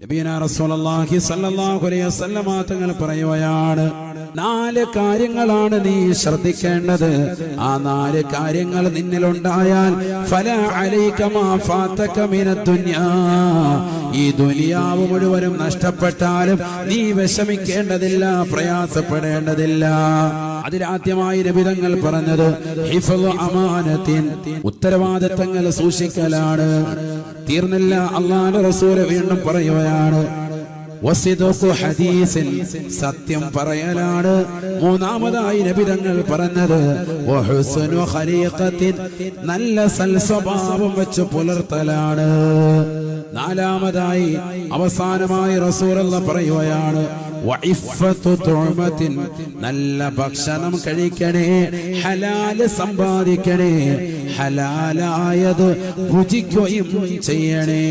നബിയനാ റസൂലുള്ളാഹി സ്വല്ലല്ലാഹു അലൈഹി വസല്ലമ തങ്ങൾ പറയുകയാണ്, 4 കാര്യങ്ങളാണ് നീ ശ്രദ്ധിക്കേണ്ടത്. ആ 4 കാര്യങ്ങൾ നിന്നിലുണ്ടായാൽ ഫലാ അലൈക മാ ഫാതക മിനദ് ദുനിയാ, ഈ ദുനിയാവ് മുഴുവനും നഷ്ടപ്പെട്ടാലും നീ വിഷമിക്കേണ്ടതില്ല, പ്രയാസപ്പെടേണ്ടതില്ല. അതിലാദ്യമായി നബി തങ്ങൾ പറഞ്ഞത് ഹിഫ്ളു അമാനത്തിൻ, ഉത്തരവാദിത്തങ്ങൾ സൂക്ഷിക്കലാണ്. തീർന്നില്ല, അല്ലാഹുവിന്റെ റസൂൽ വീണ്ടും പറയുകയാണ് വസിദഖു ഹദീസിൻ, സത്യം പറയലാണ്. മൂന്നാമതായി നബി തങ്ങൾ പറഞ്ഞത് വഹുസ്നു ഖലീഖത്തിൻ, നല്ല സൽസ്വഭാവം വെച്ച് പുലർത്തലാണ്. നാലാമതായി അവസാനമായി റസൂലുള്ളാഹി പറയുകയാണ് വഇഫ്ഫത്തു തുഅമത്തിൻ, നല്ല ഭക്ഷണം കഴിക്കണേ, ഹലാല് സമ്പാദിക്കണേ, ഹലാലായത് ഭുജിക്കുകയും ചെയ്യണേ.